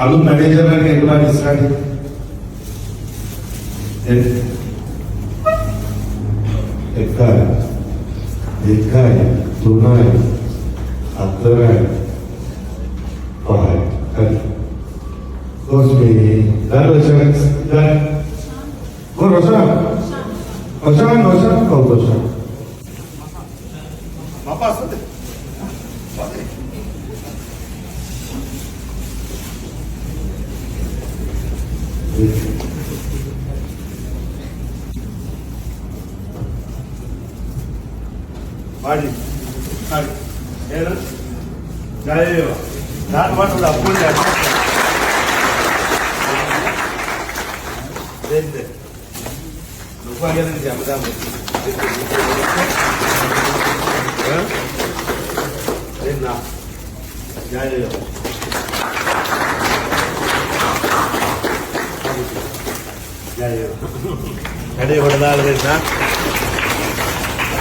අලුත් මැනේජර්ලා කෙනෙකුලා ඉස්සරහින් එකයි දෙකයි තුනයි හතරයි පහයි හරි කොස්මේ දරවචන දර කොරොසා ඔසන් කොරොසා Papasate. Padi. Padi. Era. Jaya. Dan mana sudah punya. Dende. Lupa yang ini jam berapa? Denna. Jaya. Jaya. Ada yang berdalam denna.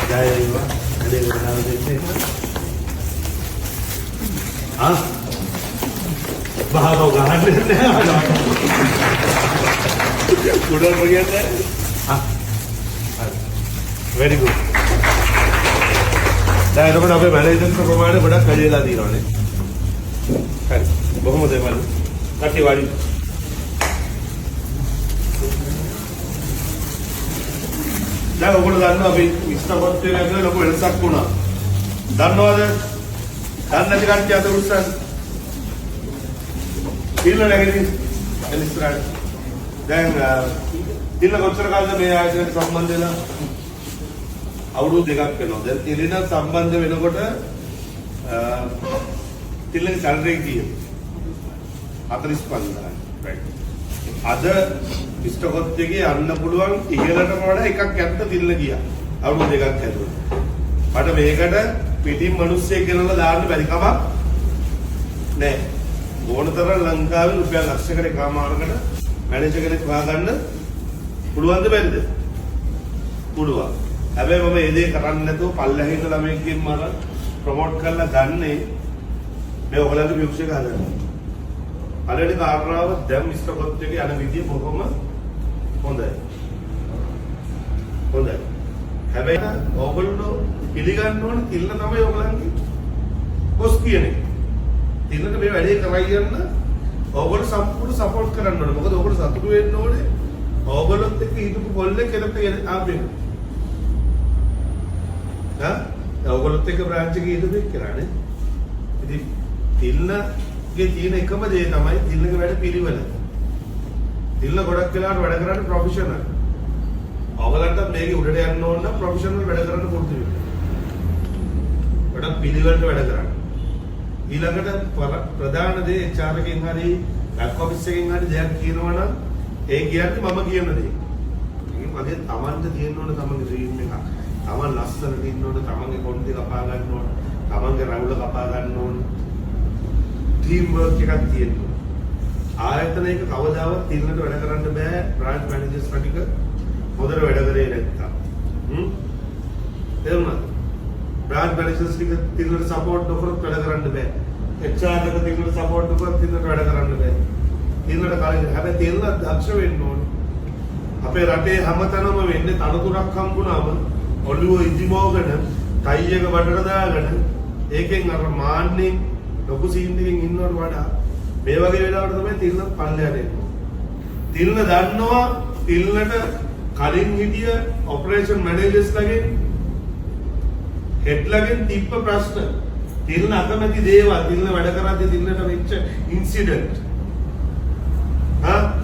Jaya. Ada yang berdalam denna. Ah. Bahasa gahan denna. Kuda bagian deh. Ah. Very good. දැන් එතකොට අපේ manager ප්‍රමාණය ගොඩක් වැඩි වෙලා තියෙනවානේ. හරි. බොහොම දේවල්. කටි වාඩි. දැන් ඔයගොල්ලෝ දන්නවා අපි ඉස්තපොත් එකේ කියලා ලොකු වෙනසක් වුණා. දන්නවද? දන්නේ නැති කට්ටිය අත උස්සන්න. තිල්ල නැගිටින්. එලිස්ටරාඩ්. දැන් තිල්ල කොච්චර කාලද මේ ආයතනයට සම්බන්ධ වෙලා? අවුරුදු දෙකක් වෙනවා. දැන් තිලින සම්බන්ධ වෙනකොට තිල්ලගේ සැලරි කීයද? 45,000යි. රයිට්. අද ඉස්ටකොත් එකේ යන්න පුළුවන් ඉහළටම වඩා එකක් යන්න තිල්ල ගියා. අවුරුදු දෙකක් ඇතුළත. මට මේකට පිටින් මිනිස්සෙක් ගෙනල්ලා දාන්න බැරි කමක් නැහැ. ඕනතරම් ලංකාවේ රුපියල් ලක්ෂයකට එකමාරකට මැනේජර් කෙනෙක් හොයාගන්න පුළුවන්ද බැරිද? පුළුවන්. හැබැයි මම මේ දේ කරන්නේ නැතුව පල්ලෙහා ඉන්න ළමයින්ගෙන් මම ප්‍රොමෝට් කරලා ගන්නේ මේ ඔයගලගේ මියුසික් එක හදන්න. පළවෙනි කාරණාව දැන් මිස්ටර් කොත් එකේ යන විදිය බොහොම හොඳයි. හොඳයි. හැබැයි ඔයගොල්ලෝ පිළිගන්න ඕනේ තිල්ල තමයි ඔයගලන්ගේ බොස් කියන්නේ. තිල්ලට මේ වැඩේ කරයි යන්න ඔයගොල්ලෝ සම්පූර්ණ සපෝට් කරන්න ඕනේ. මොකද ඔයගොල්ලෝ සතුටු වෙන්න ඕනේ. ඔයගොල්ලොත් එක්ක හිටපු කොල්ලෙක් කෙනෙක්ට ආපෙන්න. ඔයගොල්ලොත් එක්ක බ්‍රාන්ච් එකේ ඉඳපෙක් කරානේ. ඉතින් තිල්ලගේ තියෙන එකම දේ තමයි තිල්ලගේ වැඩ පිළිවෙල. තිල්ල ගොඩක් වෙලාවට වැඩ කරන්නේ ප්‍රොෆෙෂනල්. ඔයගලන්ට මේකේ උඩට යන්න ඕන නම් ප්‍රොෆෙෂනල් වැඩ කරන්න පුරුදු වෙන්න. ගොඩක් පිළිවෙලට වැඩ කරන්න. ඊළඟට ප්‍රධාන දේ HR එකෙන් හරි බැක් ඔෆිස් එකෙන් හරි දෙයක් කියනවා නම් ඒ කියන්නේ මම කියන දේ. මේක මගේ තමන්ට තියෙන්න ඕන තමන්ගේ ඩ්‍රීම් එක. තමන් ලස්සනට ඉන්න ඕන, තමන්ගේ කොණ්ඩේ කපා ගන්න ඕන, තමන්ගේ රවුල කපා ගන්න ඕන. ටීම් වර්ක් එකක් තියෙන්න ඕන. ආයතනයක කවදාවත් තිල්ලට වැඩ කරන්න බෑ බ්‍රාන්ච් මැනේජර්ස් ටික හොඳට වැඩ කරේ නැත්තම්. තේරුණාද? බ්‍රාන්ච් මැනේජර්ස් ටික තිල්ලට සපෝට් නොකරොත් වැඩ කරන්න බෑ. HR එක තිල්ලට සපෝට් නොකරොත් තිල්ලට වැඩ කරන්න බෑ. තිල්ලට කාලේ හැබැයි තිල්ල දක්ෂ වෙන්න ඕන. අපේ රටේ හැමතැනම වෙන්නේ තනතුරක් හම්බුනාම ඔළුව ඉදිමෝගෙන ටයි එක බඩට දාගෙන ඒකෙන් අර මාන්නේ ලොකු සීන් එකකින් ඉන්නවට වඩා මේ වගේ වෙලාවට තමයි තිල්ල පල්ලයට එන්නේ. තිල්ල දන්නවා තිල්ලට කලින් හිටිය ඔපරේෂන් මැනේජර්ස් ලගෙන් හෙඩ් ලගෙන් තිබ්බ ප්‍රශ්න තිල්ල අකමැති දේවල් තිල්ල වැඩ කරද්දී තිල්ලට වෙච්ච ඉන්සිඩන්ට්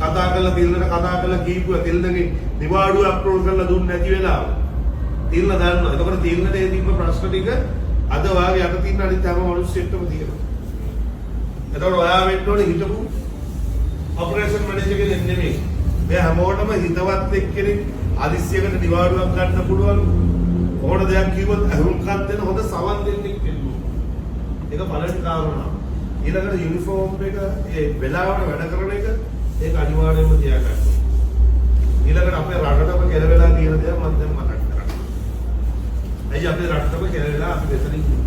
කතා කරලා තිල්ලට කතා කරලා කීපුවා තිල්ලගේ නිවාඩුව අප්ලෝඩ් කරලා දුන්නේ නැති වෙලාව තිල්ල දන්නවා. එතකොට තිල්ලට ඒ තිබ්බ ප්‍රශ්න ටික අද වාගේ අත තින්න අනිත් හැම මිනිස්සෙක්ටම තියෙනවා. එතකොට ඔයා වෙන්න ඕනේ හිටපු ඔපරේෂන් මැනේජර් කෙනෙක් නෙමෙයි. මේ හැමෝටම හිතවත් එක්කෙනෙක් අදිස්සියකට නිවාඩුවක් ගන්න පුළුවන්. ඕන දෙයක් කිව්වොත් අහුම්කම් දෙන හොඳ සවන් දෙන්නෙක් වෙන්න ඕනේ. ඒක පළවෙනි කාරණා. ඊළඟට යුනිෆෝම් එක ඒ වෙලාවට වැඩ කරන එක ඒක අනිවාර්යයෙන්ම තියාගන්න. ඊළඟට අපේ රටටම කෙලවෙලා තියෙන දේ මම දැන් මතක් කරගන්නවා. ඇයි අපේ රටටම කෙලවෙලා අපි මෙතනින් ඉන්නේ?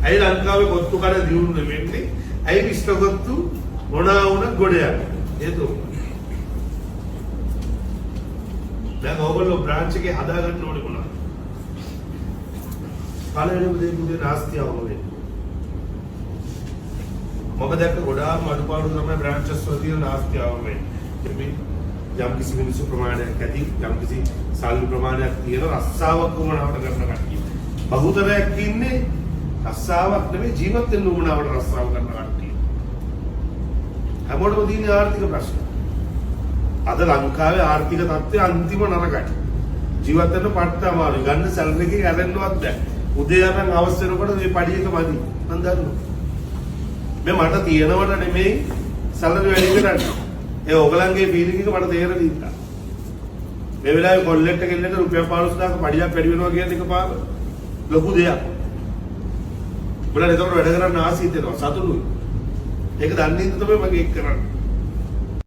ඇයි ලංකාවේ කොත්තු කඩ දියුණු වෙන්නේ? ඇයි මිස්ටර් කොත්තු මොනවා වුණත් ගොඩ යන්න. හේතුව දැන් ඕගොල්ලෝ බ්‍රාන්ච් එකේ හදා ගන්න ඕනේ මොනවද? පළවෙනිම දේ මුදේ නාස්තියවම වෙන්නේ. මම දැක්ක ගොඩාක් අඩුපාඩු තමයි බ්‍රාන්චස් වල තියෙන නාස්තියවම වෙන්නේ. යම් කිසි මිනිස්සු ප්‍රමාණයක් ඇති යම් කිසි සල්ලි ප්‍රමාණයක් තියෙන රස්සාවක් වුණාවට කරන කට්ටිය. බහුතරයක් ඉන්නේ රස්සාවක් නෙමෙයි ජීවත් වෙන්න උවමනාවට රස්සාව කරන කට්ටිය. හැමෝටම තියෙන ආර්ථික ප්‍රශ්න. අද ලංකාවේ ආර්ථික තත්ත්වය අන්තිම නරකයි. ජීවත් වෙන්න පට්ට අමාරුයි. ගන්න සැලරි එකේ ඇරෙන්නවත් බැහැ. උදේ යන අවස් වෙනකොට මේ පඩි එක මදි. මම දන්නවා. මේ මට තියෙනවට නෙමෙයි සැලරි වැඩි කරන්නේ. ඒ ඔයගලන්ගේ ෆීලිං එක මට තේරෙන්නේ ඉන්න. මේ වෙලාවේ කොල්ලෙක්ට ගෙල්ලට රුපියල් 15000ක පඩියක් වැඩි වෙනවා කියන එක පාර ලොකු දෙයක්. බලන්න ඒකට වැඩ කරන්න ආසීත වෙනවා සතුටුයි. ඒක දන්නේ නැද්ද තමයි මගේ එක් කරන්නේ.